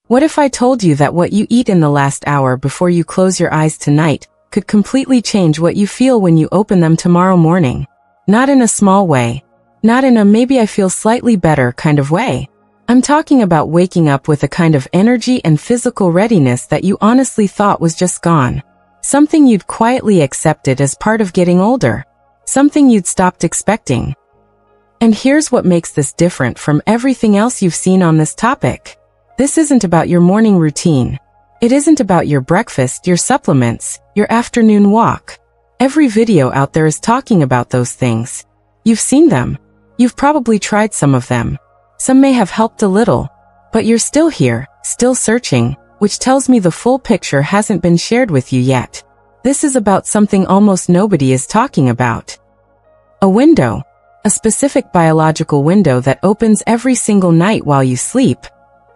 What if I told you that what you eat in the last hour before you close your eyes tonight could completely change what you feel when you open them tomorrow morning? Not in a small way. Not in a maybe I feel slightly better kind of way. I'm talking about waking up with a kind of energy and physical readiness that you honestly thought was just gone. Something you'd quietly accepted as part of getting older. Something you'd stopped expecting. And here's what makes this different from everything else you've seen on this topic. This isn't about your morning routine. It isn't about your breakfast, your supplements, your afternoon walk. Every video out there is talking about those things. You've seen them. You've probably tried some of them. Some may have helped a little. But you're still here, still searching, which tells me the full picture hasn't been shared with you yet. This is about something almost nobody is talking about. A window. A specific biological window that opens every single night while you sleep.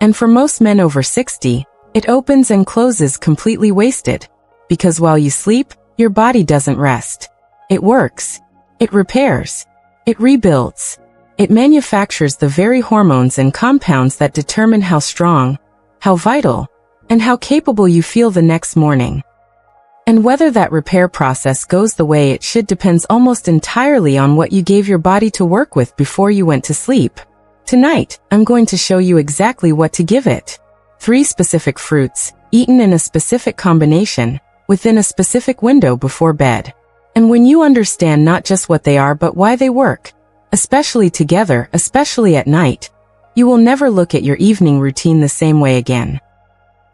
And for most men over 60, it opens and closes completely wasted. Because while you sleep, your body doesn't rest. It works. It repairs. It rebuilds. It manufactures the very hormones and compounds that determine how strong, how vital, and how capable you feel the next morning. And whether that repair process goes the way it should depends almost entirely on what you gave your body to work with before you went to sleep. Tonight, I'm going to show you exactly what to give it. 3 specific fruits, eaten in a specific combination, within a specific window before bed. And when you understand not just what they are but why they work, especially together, especially at night, you will never look at your evening routine the same way again.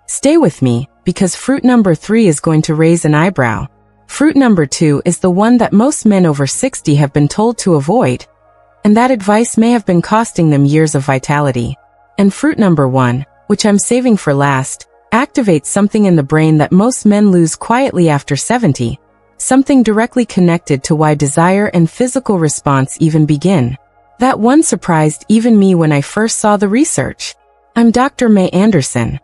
Stay with me, because fruit number 3 is going to raise an eyebrow. Fruit number 2 is the one that most men over 60 have been told to avoid, and that advice may have been costing them years of vitality. And fruit number 1, which I'm saving for last, activates something in the brain that most men lose quietly after 70, something directly connected to why desire and physical response even begin. That one surprised even me when I first saw the research. I'm Dr. Mei Anderson.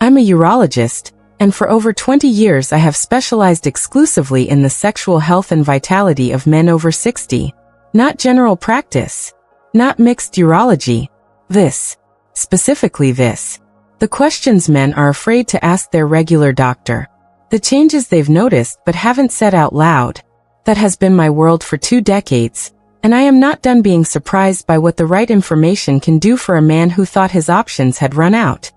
I'm a urologist, and for over 20 years I have specialized exclusively in the sexual health and vitality of men over 60. Not general practice. Not mixed urology. This. Specifically this. The questions men are afraid to ask their regular doctor. The changes they've noticed but haven't said out loud. That has been my world for 2 decades, and I am not done being surprised by what the right information can do for a man who thought his options had run out.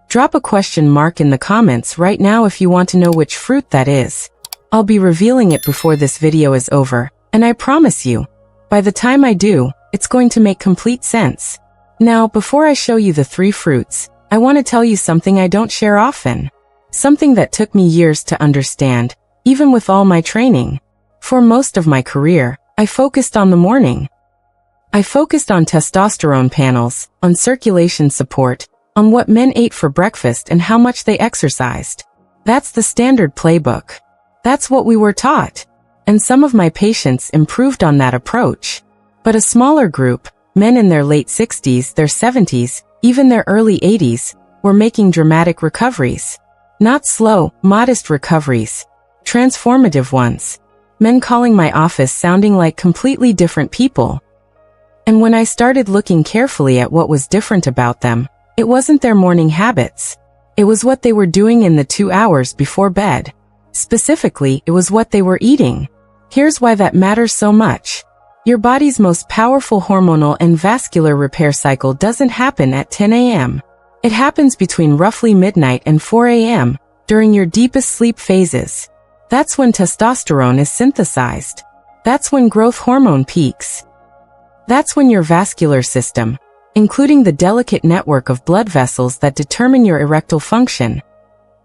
Drop a question mark in the comments right now if you want to know which fruit that is. I'll be revealing it before this video is over, and I promise you, by the time I do, it's going to make complete sense. Now, before I show you the 3 fruits, I want to tell you something I don't share often. Something that took me years to understand, even with all my training. For most of my career, I focused on the morning. I focused on testosterone panels, on circulation support, on what men ate for breakfast and how much they exercised. That's the standard playbook. That's what we were taught. And some of my patients improved on that approach. But a smaller group, men in their late 60s, their 70s, even their early 80s, were making dramatic recoveries. Not slow, modest recoveries. Transformative ones. Men calling my office sounding like completely different people. And when I started looking carefully at what was different about them, it wasn't their morning habits. It was what they were doing in the 2 hours before bed. Specifically, it was what they were eating. Here's why that matters so much. Your body's most powerful hormonal and vascular repair cycle doesn't happen at 10 a.m. It happens between roughly midnight and 4 a.m., during your deepest sleep phases. That's when testosterone is synthesized. That's when growth hormone peaks. That's when your vascular system, including the delicate network of blood vessels that determine your erectile function,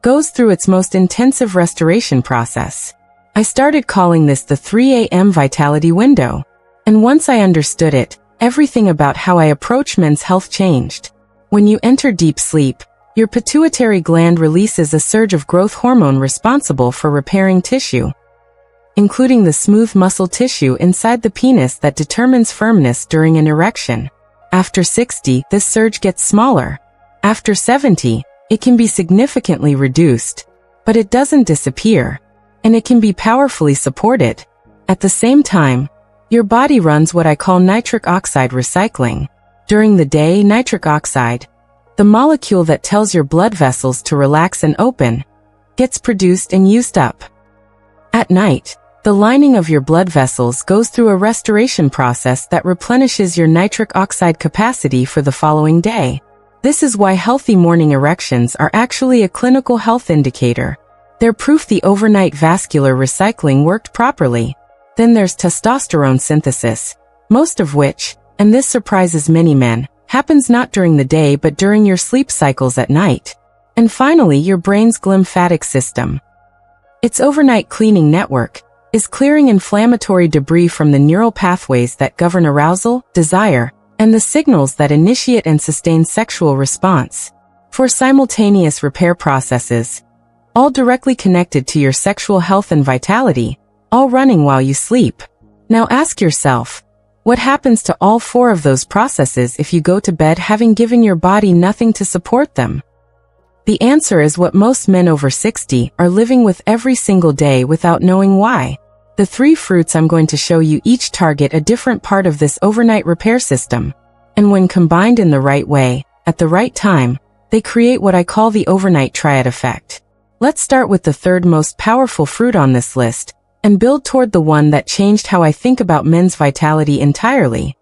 goes through its most intensive restoration process. I started calling this the 3 a.m. vitality window. And once I understood it, everything about how I approach men's health changed. When you enter deep sleep, your pituitary gland releases a surge of growth hormone responsible for repairing tissue, including the smooth muscle tissue inside the penis that determines firmness during an erection. After 60, this surge gets smaller. After 70, it can be significantly reduced, but it doesn't disappear, and it can be powerfully supported. At the same time, your body runs what I call nitric oxide recycling. During the day, nitric oxide, The molecule that tells your blood vessels to relax and open, gets produced and used up. At night, the lining of your blood vessels goes through a restoration process that replenishes your nitric oxide capacity for the following day. This is why healthy morning erections are actually a clinical health indicator. They're proof the overnight vascular recycling worked properly. Then there's testosterone synthesis, most of which, and this surprises many men, happens not during the day but during your sleep cycles at night. And finally, your brain's glymphatic system. Its overnight cleaning network is clearing inflammatory debris from the neural pathways that govern arousal, desire, and the signals that initiate and sustain sexual response. For simultaneous repair processes, all directly connected to your sexual health and vitality, all running while you sleep. Now ask yourself, what happens to all four of those processes if you go to bed having given your body nothing to support them? The answer is what most men over 60 are living with every single day without knowing why. The 3 fruits I'm going to show you each target a different part of this overnight repair system. And when combined in the right way, at the right time, they create what I call the overnight triad effect. Let's start with the third most powerful fruit on this list, and build toward the one that changed how I think about men's vitality entirely.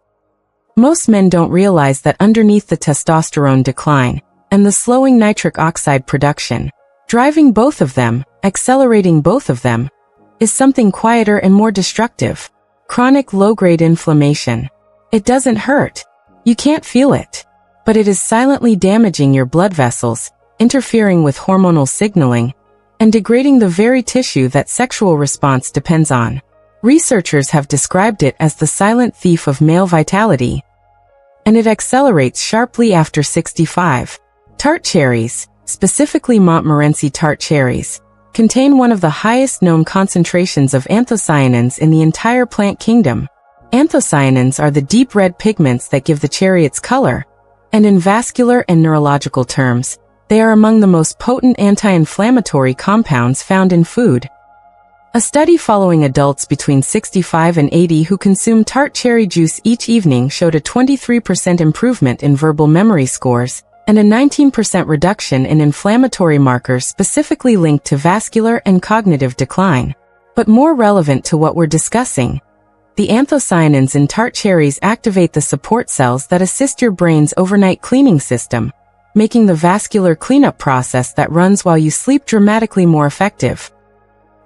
Most men don't realize that underneath the testosterone decline, and the slowing nitric oxide production, driving both of them, accelerating both of them, is something quieter and more destructive. Chronic low-grade inflammation. It doesn't hurt. You can't feel it. But it is silently damaging your blood vessels, interfering with hormonal signaling, and degrading the very tissue that sexual response depends on. Researchers have described it as the silent thief of male vitality. And it accelerates sharply after 65. Tart cherries, specifically Montmorency tart cherries, contain one of the highest known concentrations of anthocyanins in the entire plant kingdom. Anthocyanins are the deep red pigments that give the cherry its color, and in vascular and neurological terms, they are among the most potent anti-inflammatory compounds found in food. A study following adults between 65 and 80 who consumed tart cherry juice each evening showed a 23% improvement in verbal memory scores, and a 19% reduction in inflammatory markers specifically linked to vascular and cognitive decline. But more relevant to what we're discussing, the anthocyanins in tart cherries activate the support cells that assist your brain's overnight cleaning system, making the vascular cleanup process that runs while you sleep dramatically more effective.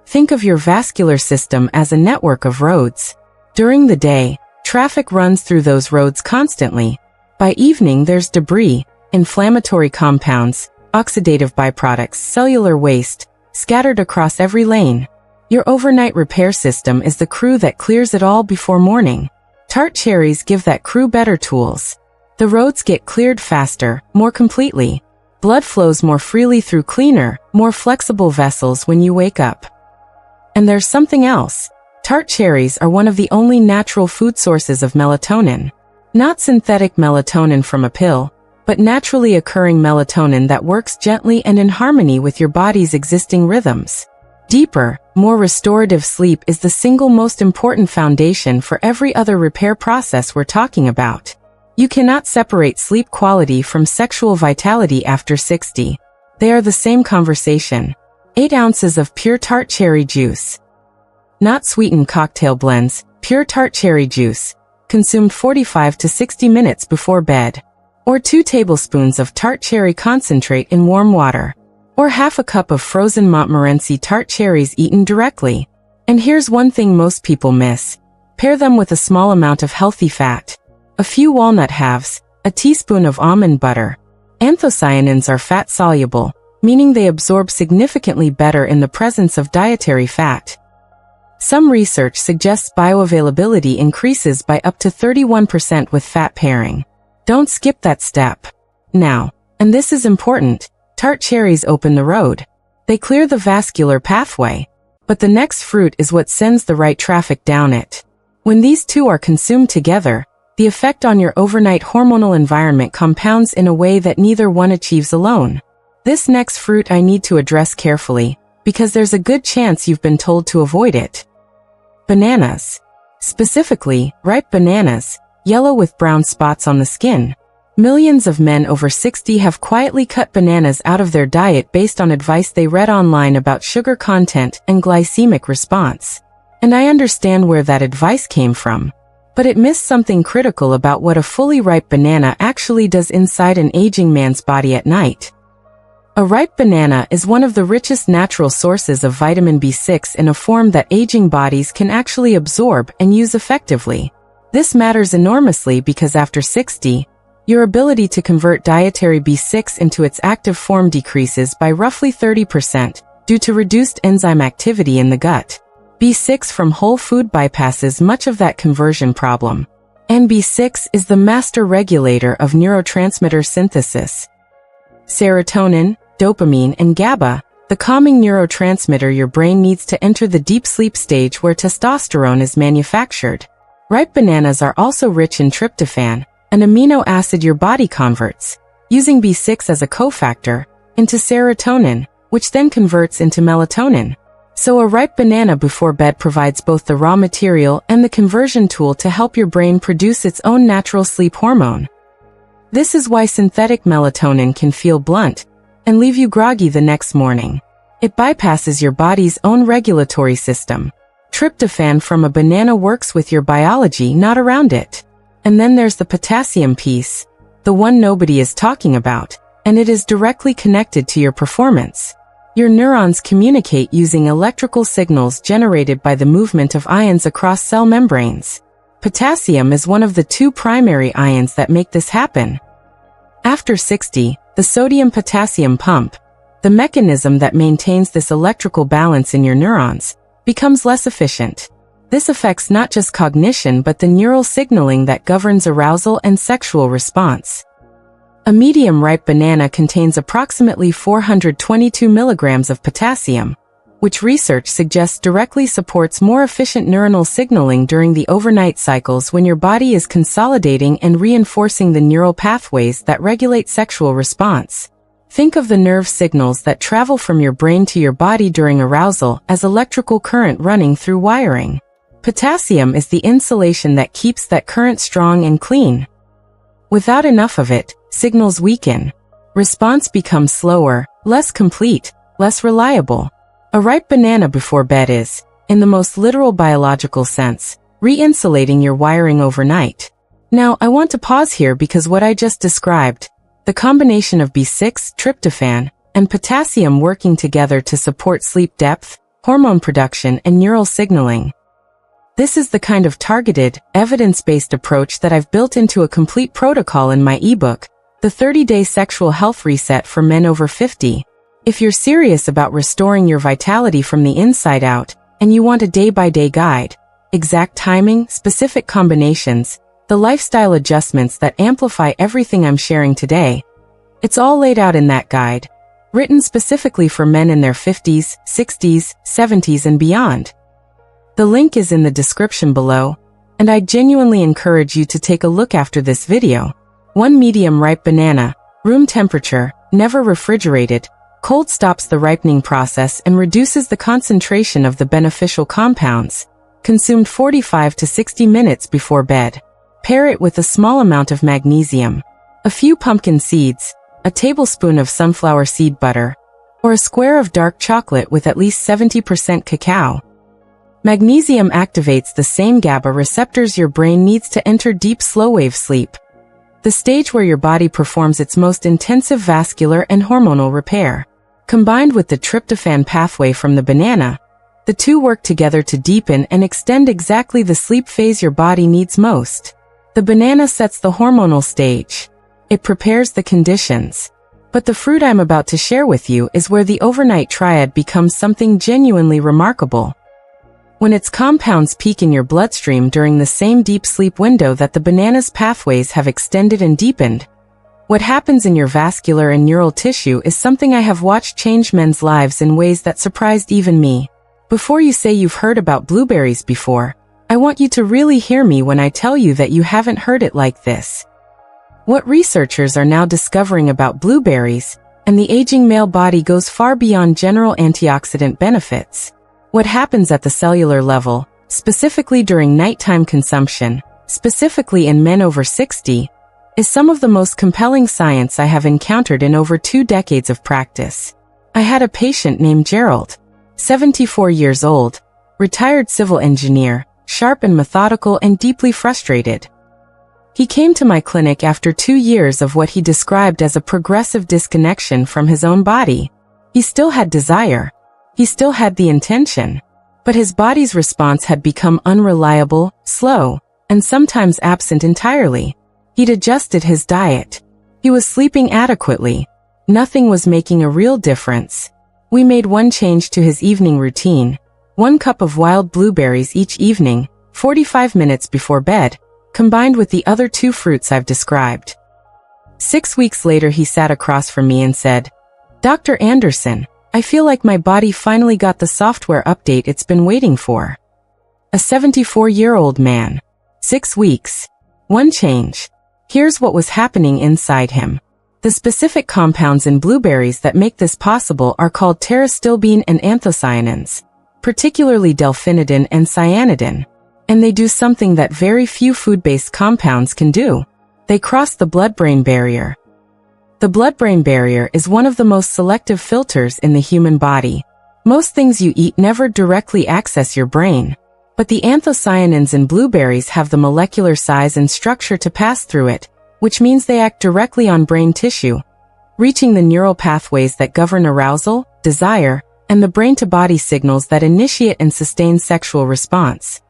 Think of your vascular system as a network of roads. During the day, traffic runs through those roads constantly. By evening, there's debris, inflammatory compounds, oxidative byproducts, cellular waste, scattered across every lane. Your overnight repair system is the crew that clears it all before morning. Tart cherries give that crew better tools. The roads get cleared faster, more completely. Blood flows more freely through cleaner, more flexible vessels when you wake up. And there's something else. Tart cherries are one of the only natural food sources of melatonin. Not synthetic melatonin from a pill, but naturally occurring melatonin that works gently and in harmony with your body's existing rhythms. Deeper, more restorative sleep is the single most important foundation for every other repair process we're talking about. You cannot separate sleep quality from sexual vitality after 60. They are the same conversation. 8 ounces of pure tart cherry juice. Not sweetened cocktail blends, pure tart cherry juice, consumed 45 to 60 minutes before bed. Or 2 tablespoons of tart cherry concentrate in warm water. Or half a cup of frozen Montmorency tart cherries eaten directly. And here's one thing most people miss. Pair them with a small amount of healthy fat. A few walnut halves, a teaspoon of almond butter. Anthocyanins are fat-soluble, meaning they absorb significantly better in the presence of dietary fat. Some research suggests bioavailability increases by up to 31% with fat pairing. Don't skip that step. Now, and this is important, tart cherries open the road. They clear the vascular pathway. But the next fruit is what sends the right traffic down it. When these two are consumed together, the effect on your overnight hormonal environment compounds in a way that neither one achieves alone. This next fruit I need to address carefully, because there's a good chance you've been told to avoid it. Bananas. Specifically, ripe bananas, yellow with brown spots on the skin. Millions of men over 60 have quietly cut bananas out of their diet based on advice they read online about sugar content and glycemic response. And I understand where that advice came from. But it missed something critical about what a fully ripe banana actually does inside an aging man's body at night. A ripe banana is one of the richest natural sources of vitamin B6 in a form that aging bodies can actually absorb and use effectively. This matters enormously because after 60, your ability to convert dietary B6 into its active form decreases by roughly 30% due to reduced enzyme activity in the gut. B6 from whole food bypasses much of that conversion problem. And B6 is the master regulator of neurotransmitter synthesis. Serotonin, dopamine, and GABA, the calming neurotransmitter your brain needs to enter the deep sleep stage where testosterone is manufactured. Ripe bananas are also rich in tryptophan, an amino acid your body converts, using B6 as a cofactor, into serotonin, which then converts into melatonin. So a ripe banana before bed provides both the raw material and the conversion tool to help your brain produce its own natural sleep hormone. This is why synthetic melatonin can feel blunt and leave you groggy the next morning. It bypasses your body's own regulatory system. Tryptophan from a banana works with your biology, not around it. And then there's the potassium piece, the one nobody is talking about, and it is directly connected to your performance. Your neurons communicate using electrical signals generated by the movement of ions across cell membranes. Potassium is one of the two primary ions that make this happen. After 60, the sodium-potassium pump, the mechanism that maintains this electrical balance in your neurons, becomes less efficient. This affects not just cognition but the neural signaling that governs arousal and sexual response. A medium-ripe banana contains approximately 422 milligrams of potassium, which research suggests directly supports more efficient neuronal signaling during the overnight cycles when your body is consolidating and reinforcing the neural pathways that regulate sexual response. Think of the nerve signals that travel from your brain to your body during arousal as electrical current running through wiring. Potassium is the insulation that keeps that current strong and clean. Without enough of it, signals weaken. Response becomes slower, less complete, less reliable. A ripe banana before bed is, in the most literal biological sense, re-insulating your wiring overnight. Now, I want to pause here because what I just described, the combination of B6, tryptophan, and potassium working together to support sleep depth, hormone production, and neural signaling. This is the kind of targeted, evidence-based approach that I've built into a complete protocol in my ebook, The 30-Day Sexual Health Reset for Men Over 50. If you're serious about restoring your vitality from the inside out, and you want a day-by-day guide, exact timing, specific combinations, the lifestyle adjustments that amplify everything I'm sharing today, it's all laid out in that guide, written specifically for men in their 50s, 60s, 70s, and beyond. The link is in the description below, and I genuinely encourage you to take a look after this video. 1 medium-ripe banana, room temperature, never refrigerated, cold stops the ripening process and reduces the concentration of the beneficial compounds, consumed 45 to 60 minutes before bed. Pair it with a small amount of magnesium, a few pumpkin seeds, a tablespoon of sunflower seed butter, or a square of dark chocolate with at least 70% cacao. Magnesium activates the same GABA receptors your brain needs to enter deep slow-wave sleep, the stage where your body performs its most intensive vascular and hormonal repair. Combined with the tryptophan pathway from the banana, the two work together to deepen and extend exactly the sleep phase your body needs most. The banana sets the hormonal stage. It prepares the conditions. But the fruit I'm about to share with you is where the overnight triad becomes something genuinely remarkable. When its compounds peak in your bloodstream during the same deep sleep window that the banana's pathways have extended and deepened, what happens in your vascular and neural tissue is something I have watched change men's lives in ways that surprised even me. Before you say you've heard about blueberries before, I want you to really hear me when I tell you that you haven't heard it like this. What researchers are now discovering about blueberries and the aging male body goes far beyond general antioxidant benefits. What happens at the cellular level, specifically during nighttime consumption, specifically in men over 60, is some of the most compelling science I have encountered in over 2 decades of practice. I had a patient named Gerald, 74 years old, retired civil engineer, sharp and methodical and deeply frustrated. He came to my clinic after 2 years of what he described as a progressive disconnection from his own body. He still had desire. He still had the intention. But his body's response had become unreliable, slow, and sometimes absent entirely. He'd adjusted his diet. He was sleeping adequately. Nothing was making a real difference. We made one change to his evening routine: 1 cup of wild blueberries each evening, 45 minutes before bed, combined with the other 2 fruits I've described. 6 weeks later he sat across from me and said, "Dr. Anderson, I feel like my body finally got the software update it's been waiting for." A 74-year-old man. 6 weeks. 1 change. Here's what was happening inside him. The specific compounds in blueberries that make this possible are called pterostilbene and anthocyanins, particularly delphinidin and cyanidin. And they do something that very few food-based compounds can do. They cross the blood-brain barrier. The blood-brain barrier is one of the most selective filters in the human body. Most things you eat never directly access your brain. But the anthocyanins in blueberries have the molecular size and structure to pass through it, which means they act directly on brain tissue, reaching the neural pathways that govern arousal, desire, and the brain-to-body signals that initiate and sustain sexual response.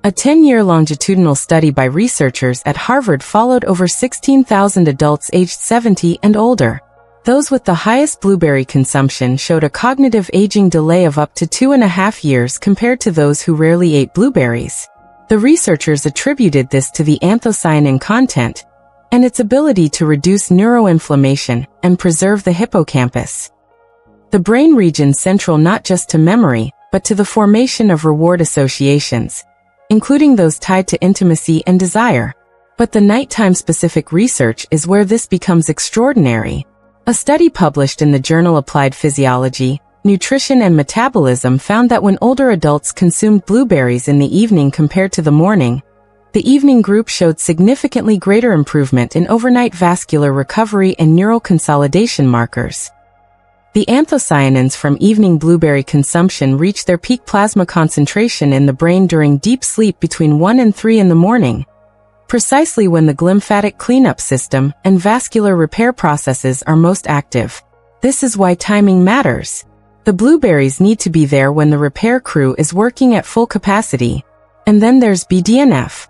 A 10-year longitudinal study by researchers at Harvard followed over 16,000 adults aged 70 and older. Those with the highest blueberry consumption showed a cognitive aging delay of up to 2.5 years compared to those who rarely ate blueberries. The researchers attributed this to the anthocyanin content and its ability to reduce neuroinflammation and preserve the hippocampus, the brain region central not just to memory, but to the formation of reward associations, including those tied to intimacy and desire. But the nighttime-specific research is where this becomes extraordinary. A study published in the journal Applied Physiology, Nutrition and Metabolism found that when older adults consumed blueberries in the evening compared to the morning, the evening group showed significantly greater improvement in overnight vascular recovery and neural consolidation markers. The anthocyanins from evening blueberry consumption reach their peak plasma concentration in the brain during deep sleep between 1 and 3 in the morning, precisely when the glymphatic cleanup system and vascular repair processes are most active. This is why timing matters. The blueberries need to be there when the repair crew is working at full capacity. And then there's BDNF,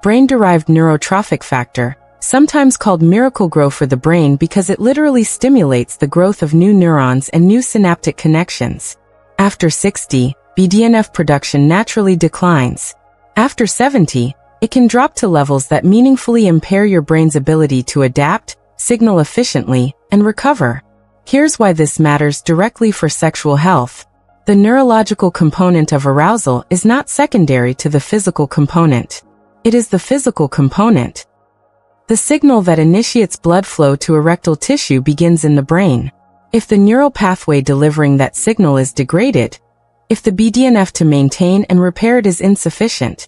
brain-derived neurotrophic factor, sometimes called miracle-grow for the brain because it literally stimulates the growth of new neurons and new synaptic connections. After 60, BDNF production naturally declines. After 70, it can drop to levels that meaningfully impair your brain's ability to adapt, signal efficiently, and recover. Here's why this matters directly for sexual health. The neurological component of arousal is not secondary to the physical component. It is the physical component. The signal that initiates blood flow to erectile tissue begins in the brain. If the neural pathway delivering that signal is degraded, if the BDNF to maintain and repair it is insufficient,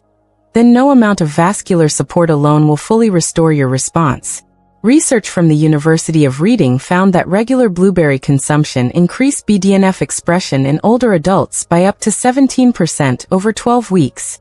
then no amount of vascular support alone will fully restore your response. Research from the University of Reading found that regular blueberry consumption increased BDNF expression in older adults by up to 17% over 12 weeks.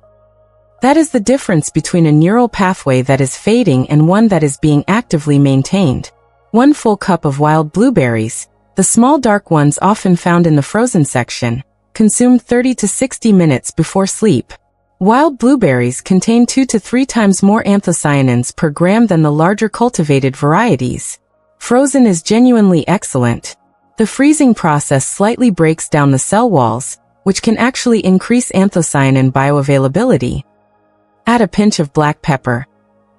That is the difference between a neural pathway that is fading and one that is being actively maintained. 1 full cup of wild blueberries, the small dark ones often found in the frozen section, consumed 30 to 60 minutes before sleep. Wild blueberries contain 2 to 3 times more anthocyanins per gram than the larger cultivated varieties. Frozen is genuinely excellent. The freezing process slightly breaks down the cell walls, which can actually increase anthocyanin bioavailability. Add a pinch of black pepper.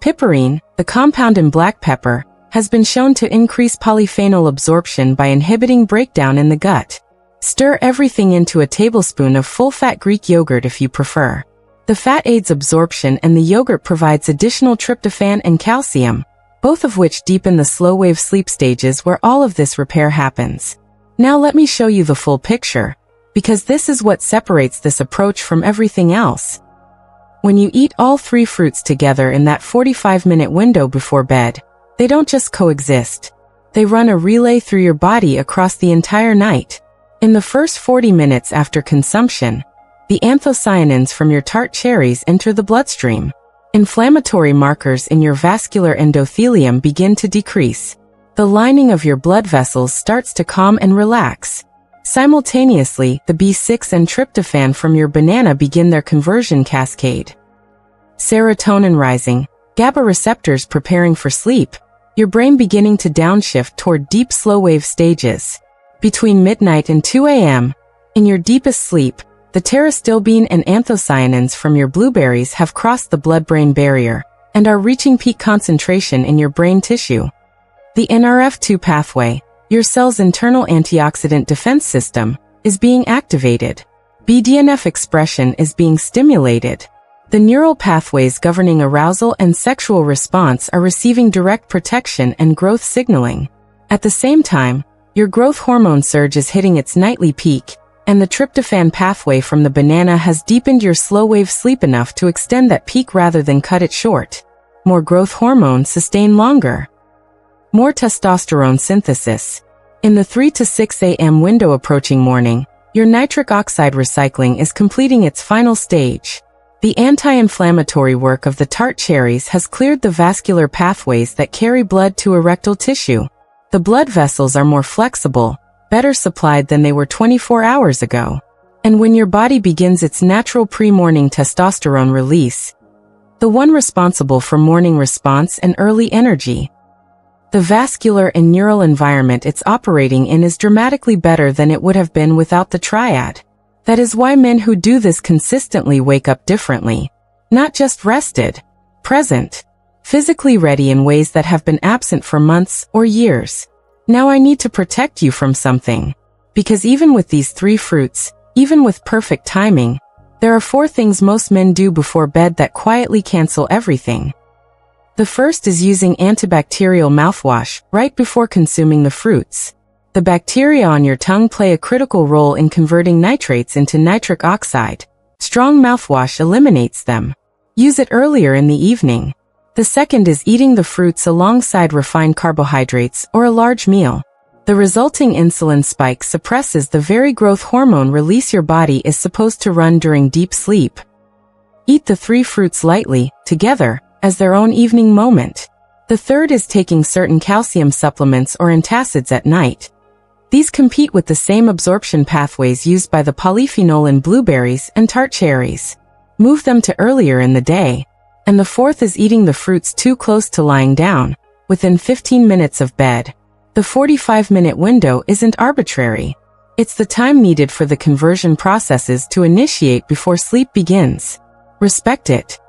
Piperine, the compound in black pepper, has been shown to increase polyphenol absorption by inhibiting breakdown in the gut. Stir everything into a tablespoon of full-fat Greek yogurt if you prefer. The fat aids absorption and the yogurt provides additional tryptophan and calcium, both of which deepen the slow-wave sleep stages where all of this repair happens. Now let me show you the full picture, because this is what separates this approach from everything else. When you eat all 3 fruits together in that 45-minute window before bed, they don't just coexist. They run a relay through your body across the entire night. In the first 40 minutes after consumption, the anthocyanins from your tart cherries enter the bloodstream. Inflammatory markers in your vascular endothelium begin to decrease. The lining of your blood vessels starts to calm and relax. Simultaneously, the B6 and tryptophan from your banana begin their conversion cascade. Serotonin rising, GABA receptors preparing for sleep, your brain beginning to downshift toward deep slow-wave stages. Between midnight and 2 a.m., in your deepest sleep, the pterostilbene and anthocyanins from your blueberries have crossed the blood-brain barrier and are reaching peak concentration in your brain tissue. The NRF2 pathway, your cell's internal antioxidant defense system, is being activated. BDNF expression is being stimulated. The neural pathways governing arousal and sexual response are receiving direct protection and growth signaling. At the same time, your growth hormone surge is hitting its nightly peak, and the tryptophan pathway from the banana has deepened your slow-wave sleep enough to extend that peak rather than cut it short. More growth hormone sustain longer. More testosterone synthesis. In the 3 to 6 a.m. window approaching morning, your nitric oxide recycling is completing its final stage. The anti-inflammatory work of the tart cherries has cleared the vascular pathways that carry blood to erectile tissue. The blood vessels are more flexible, better supplied than they were 24 hours ago. And when your body begins its natural pre-morning testosterone release, the one responsible for morning response and early energy, the vascular and neural environment it's operating in is dramatically better than it would have been without the triad. That is why men who do this consistently wake up differently. Not just rested, present, physically ready in ways that have been absent for months or years. Now I need to protect you from something. Because even with these 3 fruits, even with perfect timing, there are 4 things most men do before bed that quietly cancel everything. The first is using antibacterial mouthwash right before consuming the fruits. The bacteria on your tongue play a critical role in converting nitrates into nitric oxide. Strong mouthwash eliminates them. Use it earlier in the evening. The second is eating the fruits alongside refined carbohydrates or a large meal. The resulting insulin spike suppresses the very growth hormone release your body is supposed to run during deep sleep. Eat the 3 fruits lightly, together, as their own evening moment. The third is taking certain calcium supplements or antacids at night. These compete with the same absorption pathways used by the polyphenol in blueberries and tart cherries. Move them to earlier in the day. And the fourth is eating the fruits too close to lying down, within 15 minutes of bed. The 45-minute window isn't arbitrary. It's the time needed for the conversion processes to initiate before sleep begins. Respect it.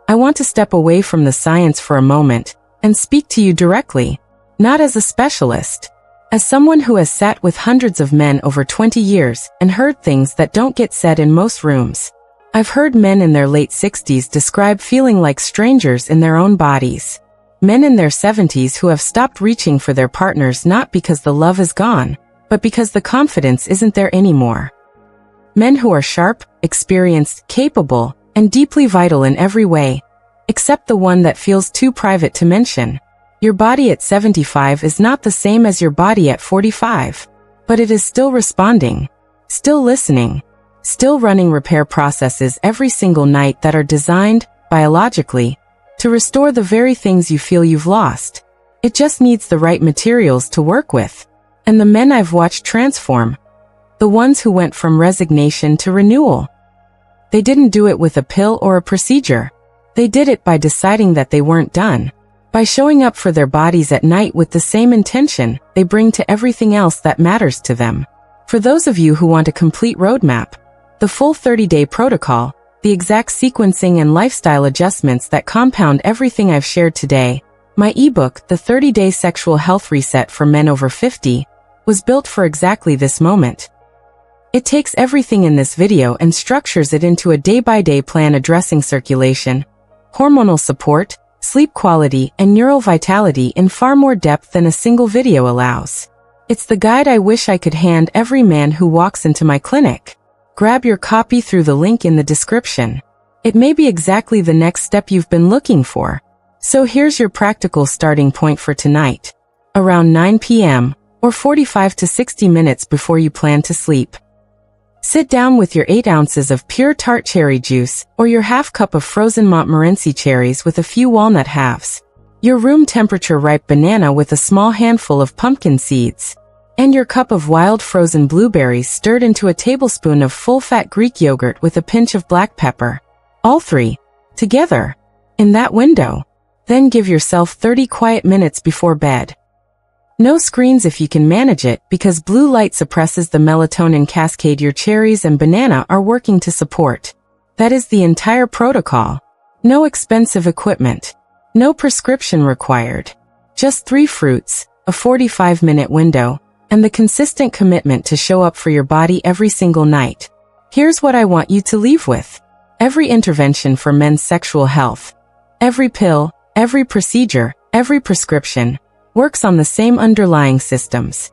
I want to step away from the science for a moment and speak to you directly, not as a specialist. As someone who has sat with hundreds of men over 20 years and heard things that don't get said in most rooms. I've heard men in their late 60s describe feeling like strangers in their own bodies. Men in their 70s who have stopped reaching for their partners not because the love is gone, but because the confidence isn't there anymore. Men who are sharp, experienced, capable, and deeply vital in every way, except the one that feels too private to mention. Your body at 75 is not the same as your body at 45, but it is still responding, still listening, still running repair processes every single night that are designed, biologically, to restore the very things you feel you've lost. It just needs the right materials to work with. And the men I've watched transform, the ones who went from resignation to renewal, they didn't do it with a pill or a procedure. They did it by deciding that they weren't done. By showing up for their bodies at night with the same intention they bring to everything else that matters to them. For those of you who want a complete roadmap, the full 30-day protocol, the exact sequencing and lifestyle adjustments that compound everything I've shared today, my ebook, The 30-Day Sexual Health Reset for Men Over 50, was built for exactly this moment. It takes everything in this video and structures it into a day-by-day plan addressing circulation, hormonal support, sleep quality, and neural vitality in far more depth than a single video allows. It's the guide I wish I could hand every man who walks into my clinic. Grab your copy through the link in the description. It may be exactly the next step you've been looking for. So here's your practical starting point for tonight. Around 9 p.m., or 45 to 60 minutes before you plan to sleep. Sit down with your 8 ounces of pure tart cherry juice, or your half cup of frozen Montmorency cherries with a few walnut halves, your room temperature ripe banana with a small handful of pumpkin seeds, and your cup of wild frozen blueberries stirred into a tablespoon of full-fat Greek yogurt with a pinch of black pepper. All 3, together, in that window. Then give yourself 30 quiet minutes before bed. No screens if you can manage it, because blue light suppresses the melatonin cascade your cherries and banana are working to support. That is the entire protocol. No expensive equipment. No prescription required. Just 3 fruits, a 45-minute window, and the consistent commitment to show up for your body every single night. Here's what I want you to leave with. Every intervention for men's sexual health, every pill, every procedure, every prescription, works on the same underlying systems.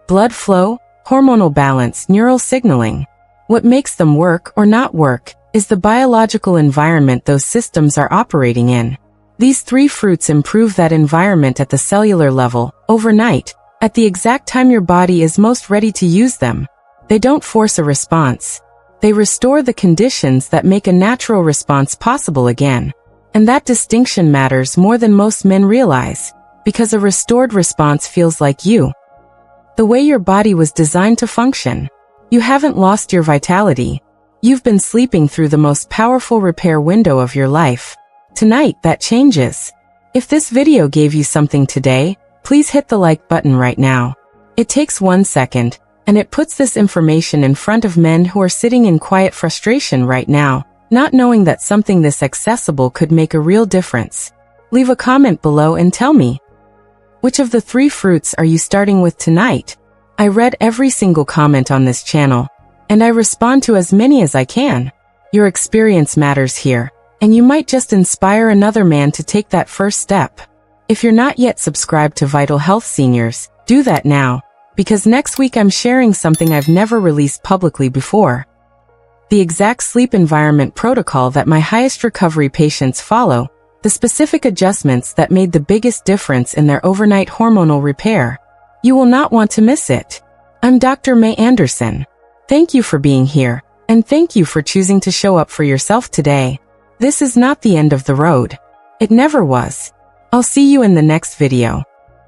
Blood flow, hormonal balance, neural signaling. What makes them work or not work is the biological environment those systems are operating in. These 3 fruits improve that environment at the cellular level, overnight, at the exact time your body is most ready to use them. They don't force a response. They restore the conditions that make a natural response possible again. And that distinction matters more than most men realize, because a restored response feels like you. The way your body was designed to function. You haven't lost your vitality. You've been sleeping through the most powerful repair window of your life. Tonight, that changes. If this video gave you something today, please hit the like button right now. It takes 1 second, and it puts this information in front of men who are sitting in quiet frustration right now, not knowing that something this accessible could make a real difference. Leave a comment below and tell me, which of the 3 fruits are you starting with tonight? I read every single comment on this channel, and I respond to as many as I can. Your experience matters here, and you might just inspire another man to take that first step. If you're not yet subscribed to Vital Health Seniors, do that now, because next week I'm sharing something I've never released publicly before. The exact sleep environment protocol that my highest recovery patients follow, the specific adjustments that made the biggest difference in their overnight hormonal repair. You will not want to miss it. I'm Dr. Mei Anderson. Thank you for being here, and thank you for choosing to show up for yourself today. This is not the end of the road. It never was. I'll see you in the next video.